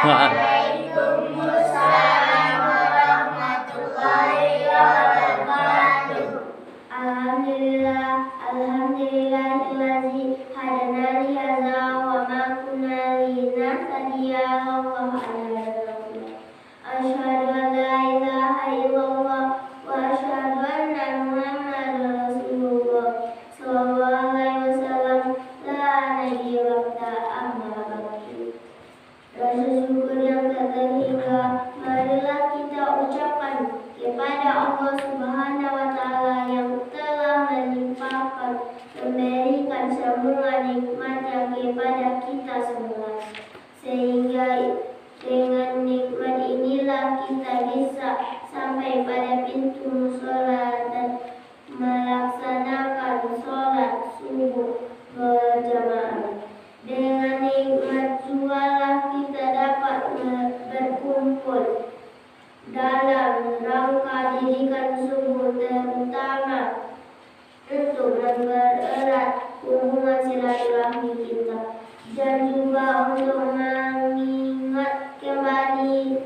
Waalaikumsalam warahmatullahi wabarakatuh. Alhamdulillahilladzi hadana li hadza wa ma kunna linahtadiya laula an hadana. Asyhadu an la ilaha illallah wa asyhadu anna Muhammadar Rasulullah sallallahu alaihi wasallam la nabiyya ba'da amma ba'du. Rasa syukur yang tak terhingga marilah kita ucapkan kepada Allah Subhanahu wa taala yang telah melimpahkan memberikan semua nikmatnya kepada kita semua, sehingga dengan nikmat inilah kita bisa sampai pada pintu mushola dan melaksanakan sholat subuh berjamaah. Dengan nikmat jualah kita dapat berkumpul dalam rangka didikan subuh, terutama untuk mempererat hubungan silaturahmi kita dan juga untuk mengingat kembali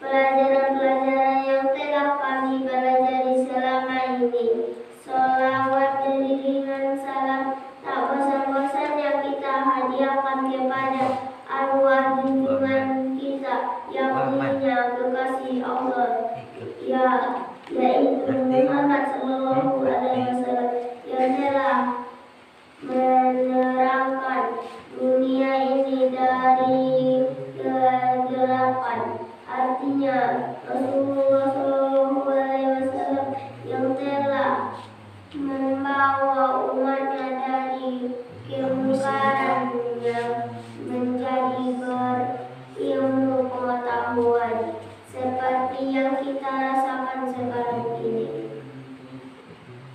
pelajaran-pelajaran yang telah kami pelajari selama ini. Sholawat beriringan salam tak bosan-bosan yang kita hadiahkan kepada arwah junjungan kita yang mulia kekasih Allah, yaitu Muhammad sallallahu alaihi wasallam, yang telah menerangkan dunia ini dari kegelapan. Artinya Rasulullah sallallahu alaihi wasallam yang telah membawa umatnya dari kemungkaran yang menjadi berilmu pengetahuan seperti yang kita rasakan sekarang ini.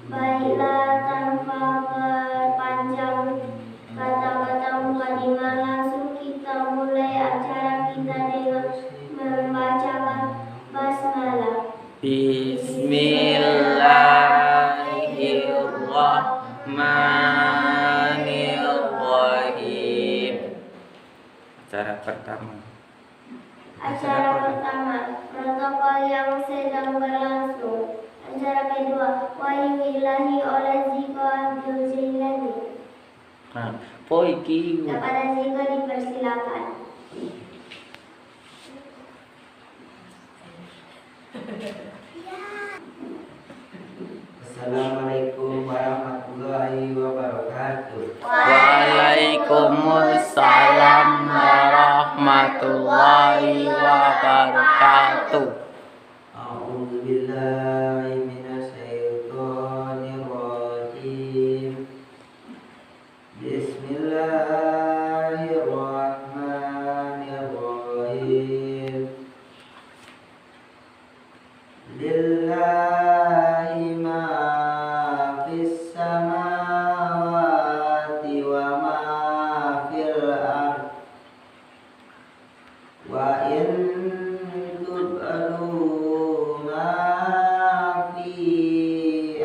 Baiklah, tanpa berpanjang kata-kata mukadimah, langsung kita mulai acara kita dengan membacakan basmalah. Bismillahirrahmanirrahim. Acara pertama, protokol yang sedang berlangsung. Acara kedua, wahyu ilahi oleh Ziko Abdul Jailani. Kepada Ziko dipersilakan. Assalamualaikum warahmatullahi wabarakatuh. Waalaikumsalam warahmatullahi wabarakatuh. A'udzubillahi minasyaitonir rajim. Bismillahirrahmanirrahim. Lillahi ma fis samawati wa ma fil ardh. Wa in tub'adu ma fi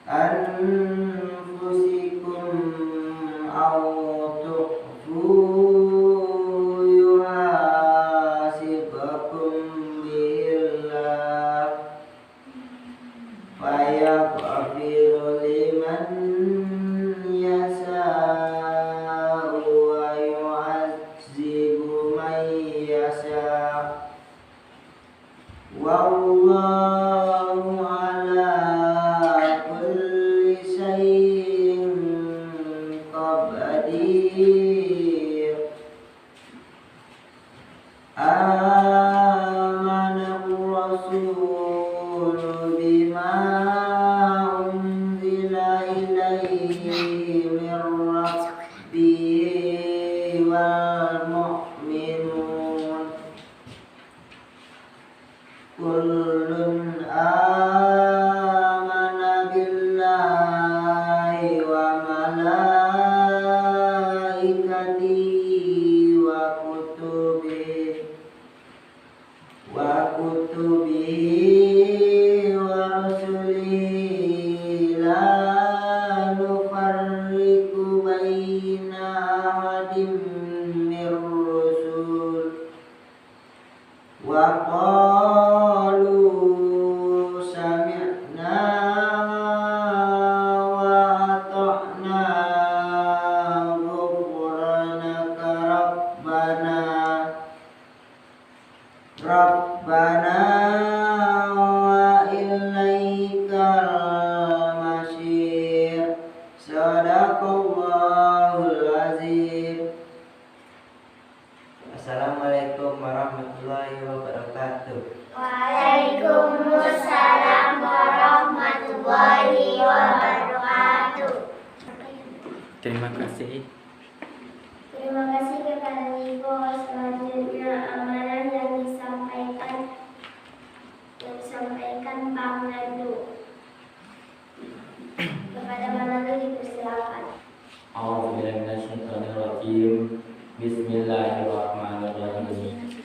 anfusikum aw tukhfu yuhasibakum bihillah fayaghfiru liman yasha'u wa yu'adzibu man yasha'. Wallahu ala kulli syai'in qadir. Amanar rasul bima unzila ilaihi min rabbihi wal mu'minun kullun amana billahi wa malaikatihi wa kutubihi wa rusulihi la nufarriqu baina ahadin Terima kasih. Terima kasih kepada Ibu. Selanjutnya amanah yang disampaikan Pak Manado. Kepada Manado dipersilakan. A'udzubillahiminasyaitonirrajim. Bismillahirrahmanirrahim.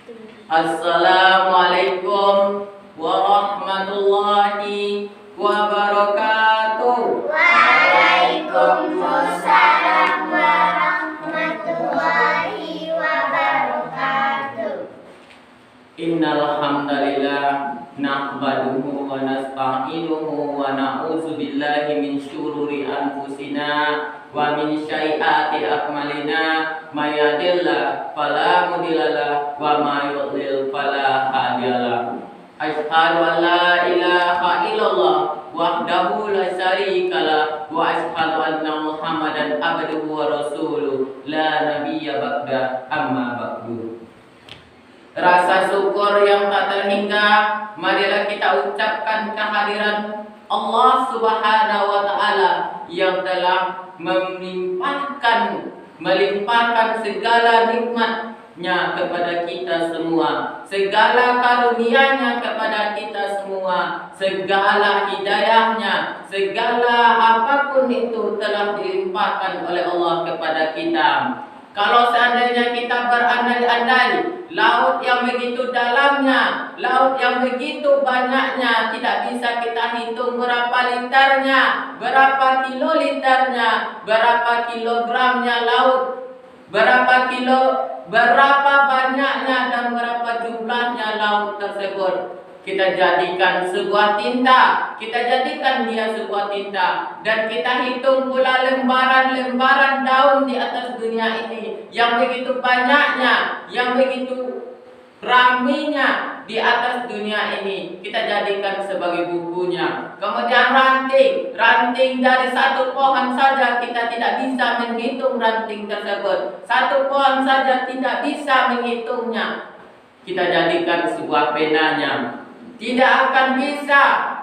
Assalamualaikum warahmatullahi wabarakatuh. Waalaikumsalam warahmatullahi wabarakatuh. Innal hamdalillah nahmaduhu wa nasta'inuhu wa na'udzu billahi min syururi anfusina wa min sayyiati a'malina may yahdihillahu fala mudhillalah wa may yudhlil fala hadiyalah. Asyhadu an la ilaha illallah wahdahu la syarikalah wa asyhadu anna Muhammadan abduhu wa rasuluh la nabiyya ba'da amma ba'du. Rasa syukur yang tak terhingga marilah kita ucapkan kehadiran Allah Subhanahu wa taala yang telah melimpahkan segala nikmatnya kepada kita semua, segala karunia-Nya kepada kita semua, segala hidayahnya, segala apapun itu telah dilimpahkan oleh Allah kepada kita. Kalau seandainya kita berandai-andai, laut yang begitu dalamnya, laut yang begitu banyaknya, tidak bisa kita hitung berapa liternya, berapa kiloliternya, berapa kilogramnya laut, berapa banyaknya dan berapa jumlahnya laut tersebut. Kita jadikan sebuah tinta, kita jadikan dia sebuah tinta, dan kita hitung pula lembaran-lembaran daun di atas dunia ini yang begitu banyaknya, yang begitu raminya di atas dunia ini. Kita jadikan sebagai bukunya. Kemudian ranting dari satu pohon saja kita tidak bisa menghitung ranting tersebut. Satu pohon saja tidak bisa menghitungnya. Kita jadikan sebuah penanya. Tidak akan bisa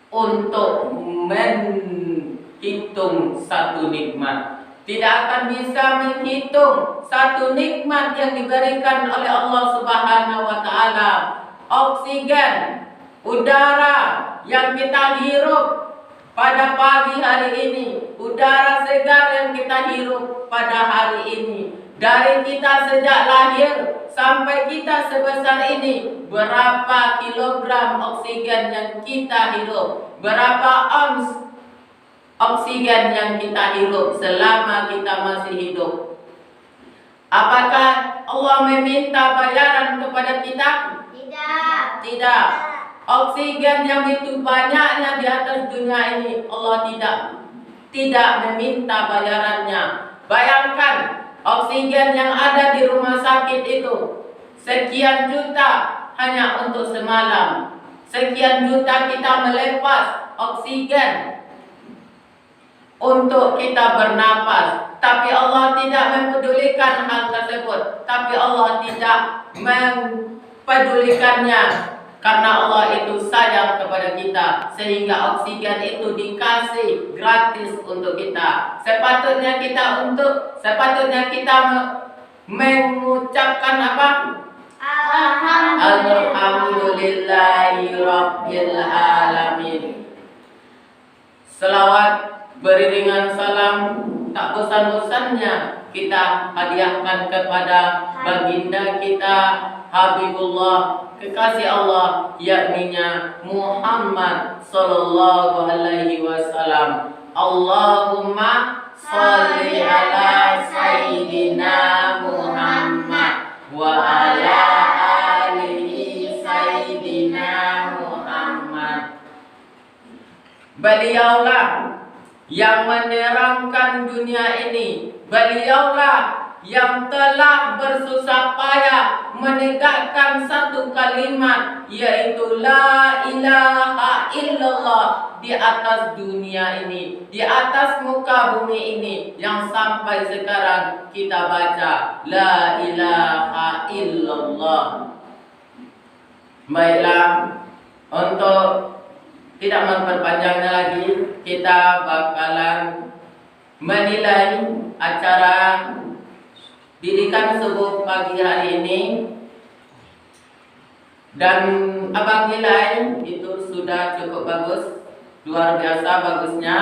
untuk menghitung satu nikmat. Tidak akan bisa menghitung satu nikmat yang diberikan oleh Allah Subhanahu wa taala. Oksigen, udara yang kita hirup pada pagi hari ini, udara segar yang kita hirup pada hari ini. Dari kita sejak lahir sampai kita sebesar ini, berapa kilogram oksigen yang kita hirup, berapa ons oksigen yang kita hirup selama kita masih hidup. Apakah Allah meminta bayaran kepada kita? Tidak. Oksigen yang begitu banyaknya di atas dunia ini, Allah tidak meminta bayarannya. Bayangkan oksigen yang ada di rumah sakit itu sekian juta hanya untuk semalam. Sekian juta kita melepas oksigen untuk kita bernapas. Tapi Allah tidak mempedulikan hal tersebut. Tapi Allah tidak mempedulikannya. Karena Allah itu sayang kepada kita, sehingga oksigen itu dikasih gratis untuk kita. Sepatutnya kita mengucapkan apa? Alhamdulillahirabbil alamin. Selawat beriringan salam tak bosan-bosannya kita hadiahkan kepada baginda kita Habibullah, kekasih Allah, yakninya Muhammad sallallahu alaihi wasallam. Allahumma sholli ala sayyidina Muhammad wa ala alihi sayyidina Muhammad. Beliaulah yang menerangkan dunia ini. Beliaulah yang telah bersusah payah menegakkan satu kalimat, yaitu la ilaha illallah di atas dunia ini, di atas muka bumi ini, yang sampai sekarang kita baca la ilaha illallah. Baiklah, untuk tidak memperpanjangnya lagi, kita bakalan menilai acara didikan subuh pagi hari ini, dan abang nilai itu sudah cukup bagus, luar biasa bagusnya,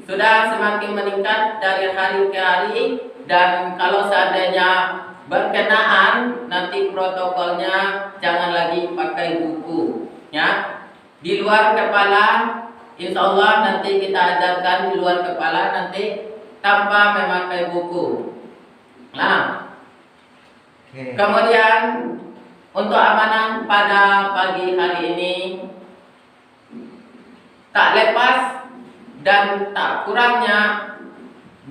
sudah semakin meningkat dari hari ke hari. Dan kalau seandainya berkenaan, nanti protokolnya jangan lagi pakai buku, ya. Di luar kepala, insya Allah nanti kita ajarkan di luar kepala, nanti tanpa memakai buku. Nah, kemudian untuk amanah pada pagi hari ini tak lepas dan tak kurangnya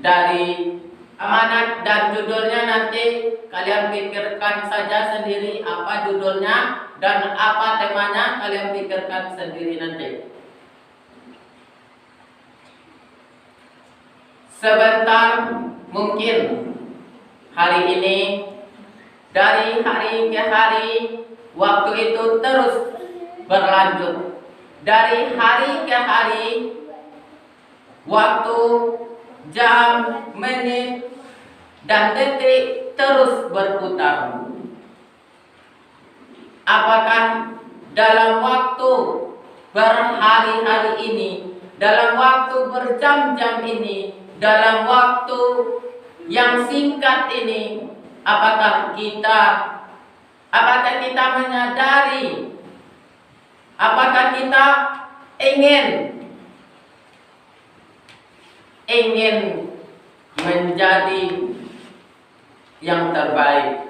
dari amanat dan judulnya, nanti kalian pikirkan saja sendiri apa judulnya dan apa temanya, kalian pikirkan sendiri nanti. Sebentar mungkin hari ini, dari hari ke hari waktu itu terus berlanjut. Dari hari ke hari waktu, jam, menit, dan detik terus berputar. Apakah dalam waktu berhari-hari ini, dalam waktu berjam-jam ini, dalam waktu yang singkat ini, apakah kita menyadari, apakah kita ingin menjadi yang terbaik?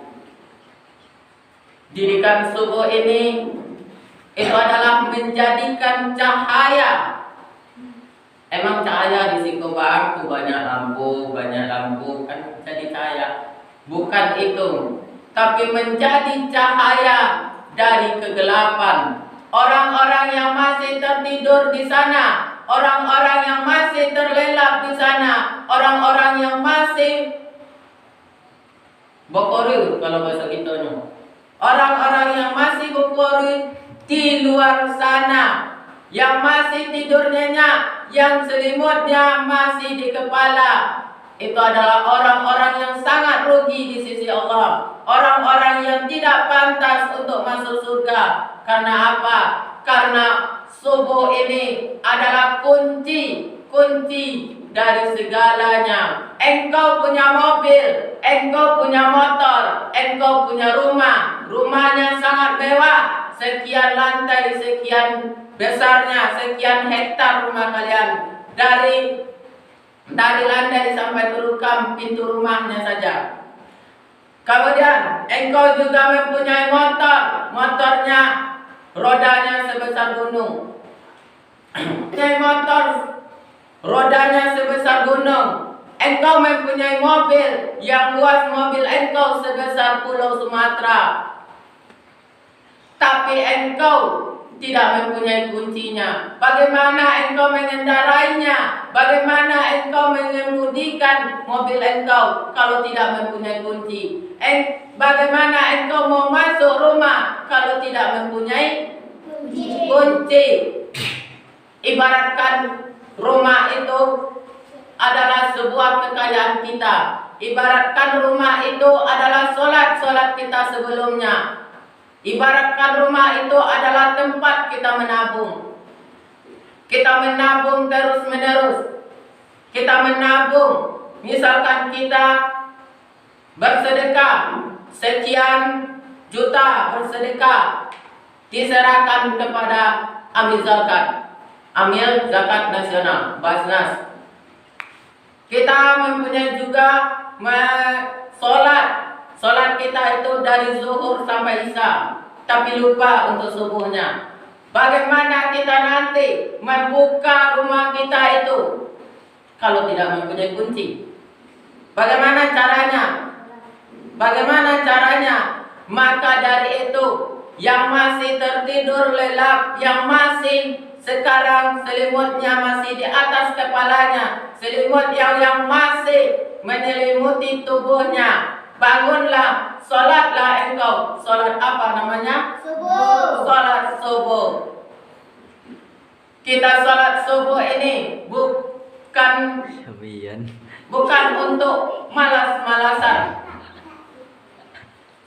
Didikan subuh ini itu adalah menjadikan cahaya. Emang cahaya di situ bang tuh banyak lampu kan jadi cahaya. Bukan itu, tapi menjadi cahaya dari kegelapan. Orang-orang yang masih tertidur di sana, orang-orang yang masih terlelap di sana, orang-orang yang masih bokori kalau bahasa kitanya, orang-orang yang masih bokori di luar sana, yang masih tidur nyenyak, yang selimutnya masih di kepala, itu adalah orang-orang yang sangat rugi di sisi Allah. Orang-orang yang tidak pantas untuk masuk surga. Karena apa? Karena subuh ini adalah kunci dari segalanya. Engkau punya mobil, engkau punya motor, engkau punya rumah. Rumahnya sangat mewah, sekian lantai, sekian besarnya, sekian hektar rumah kalian. Dari lantai sampai terukam pintu rumahnya saja. Kemudian engkau juga mempunyai motor, motornya rodanya sebesar gunung. Mempunyai motor, rodanya sebesar gunung. Engkau mempunyai mobil yang luas, mobil engkau sebesar pulau Sumatera. Tapi engkau tidak mempunyai kuncinya. Bagaimana engkau mengendarainya? Bagaimana engkau mengemudikan mobil engkau kalau tidak mempunyai kunci? Bagaimana engkau mau masuk rumah kalau tidak mempunyai kunci? Ibaratkan rumah itu adalah sebuah kekayaan kita. Ibaratkan rumah itu adalah solat kita sebelumnya. Ibaratkan rumah itu adalah tempat kita menabung. Kita menabung terus menerus. Kita menabung. Misalkan kita bersedekah sekian juta, bersedekah diserahkan kepada amil zakat nasional, Basnas. Kita mempunyai juga Sholat kita itu dari zuhur sampai isya, tapi lupa untuk subuhnya. Bagaimana kita nanti membuka rumah kita itu kalau tidak mempunyai kunci? Bagaimana caranya? Maka dari itu, yang masih tertidur lelap, yang masih sekarang selimutnya masih di atas kepalanya, selimut yang masih menyelimuti tubuhnya, bangunlah, sholatlah engkau. Sholat apa namanya? Subuh. Sholat subuh. Kita sholat subuh ini bukan bukan untuk malas-malasan.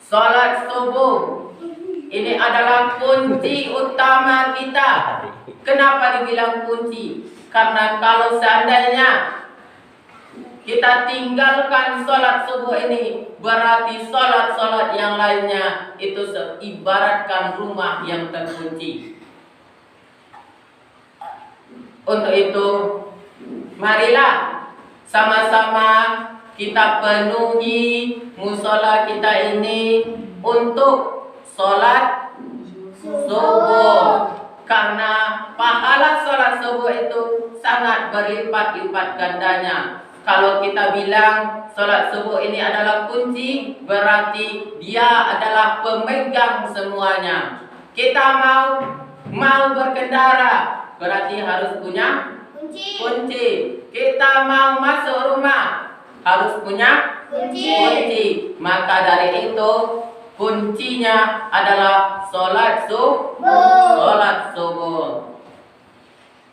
Salat subuh ini adalah kunci utama kita. Kenapa dibilang kunci? Karena kalau seandainya kita tinggalkan salat subuh ini, berarti salat-salat yang lainnya itu ibaratkan rumah yang terkunci. Untuk itu, marilah sama-sama kita penuhi musola kita ini untuk salat subuh. Karena pahala salat subuh itu sangat berlipat-lipat gandanya. Kalau kita bilang salat subuh ini adalah kunci, berarti dia adalah pemegang semuanya. Kita mau berkendara, berarti harus punya kunci. Kita mau masuk rumah, harus punya kunci. Maka dari itu kuncinya adalah salat subuh.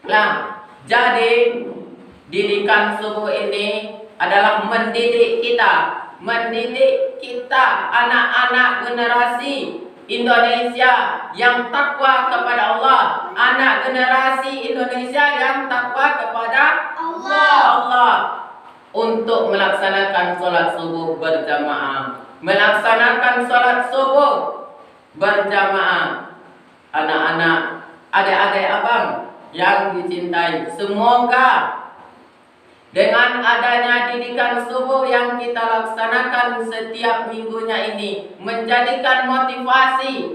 Nah, jadi didikan subuh ini adalah mendidik kita anak-anak generasi Indonesia yang takwa kepada Allah, anak generasi Indonesia yang takwa kepada Allah untuk melaksanakan salat subuh berjamaah. Melaksanakan salat subuh berjamaah. Anak-anak, adik-adik abang yang dicintai, semoga dengan adanya didikan subuh yang kita laksanakan setiap minggunya ini menjadikan motivasi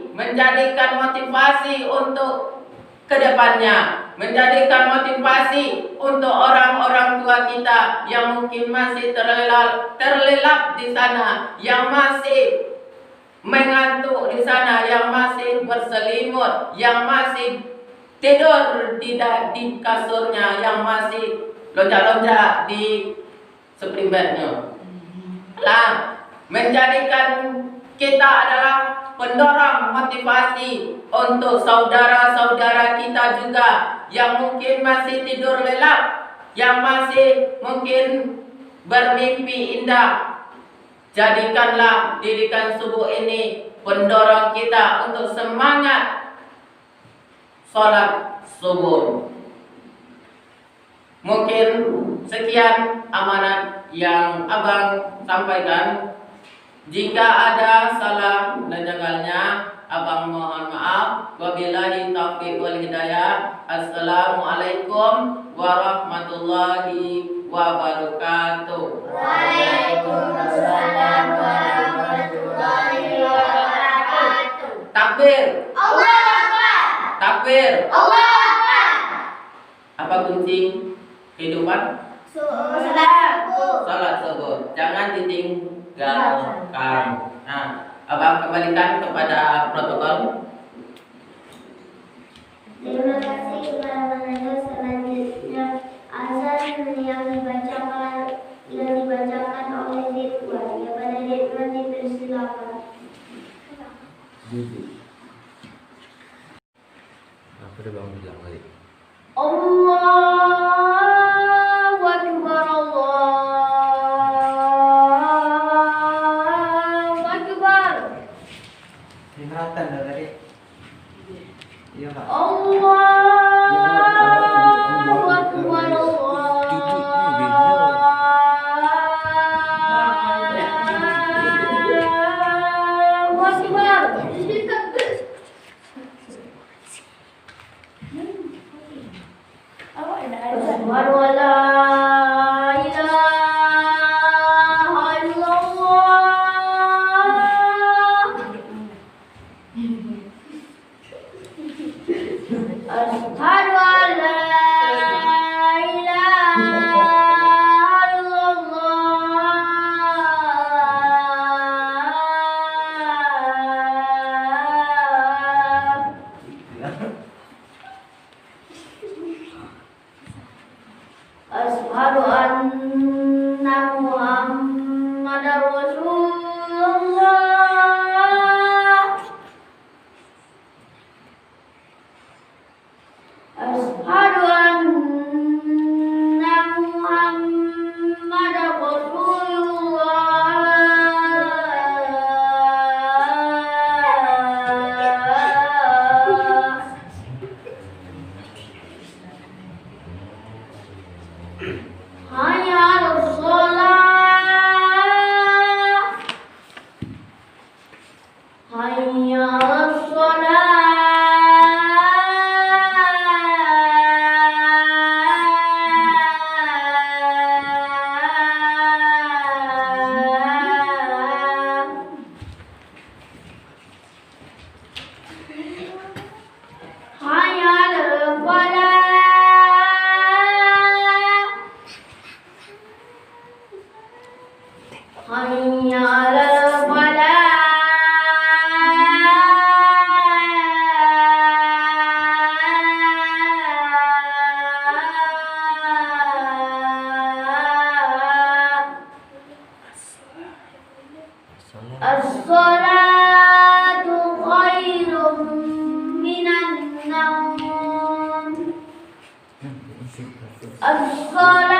untuk kedepannya, menjadikan motivasi untuk orang-orang tua kita yang mungkin masih terlelap di sana, yang masih mengantuk di sana, yang masih berselimut, yang masih tidur di kasurnya, yang masih loncat-loncat di spring bednya. Menjadikan kita adalah pendorong motivasi untuk saudara-saudara kita juga yang mungkin masih tidur lelap, yang masih mungkin bermimpi indah. Jadikanlah didikan subuh ini pendorong kita untuk semangat salat subuh. Mungkin sekian amanat yang abang sampaikan. Jika ada salah dan janggalnya, abang mohon maaf. Wabillahi taufiq wal hidayah. Assalamualaikum warahmatullahi wabarakatuh. Waalaikumsalam warahmatullahi wabarakatuh. Takbir. Allahu Akbar. Takbir. Allahu Akbar. Apa kunci kehidupan? Salat subuh. Salat subuh. Jangan ditinggalkan. Nah, abang kembalikan kepada protokol. Terima kasih kepada penanya. Selanjutnya azan yang dibacakan oleh Ridwan. Kepada Ridwan dipersilakan. Apa udah bang bilang kali? Allahu Akbar, Allahu Akbar. Ingatan dah tadi. Iya pak. Allahu Akbar, Allahu Akbar. Asyhadu an la ilaha illallah. Asyhadu an la ilaha illallah. Asyhadu anna Muhammadar Rasulullah. Asyhadu anna Muhammadar hayya 'alas shalah, hayya 'alas shalah. Hayya 'alal falah, hayya 'alal falah. As-salatu khairum minan naum. As-salatu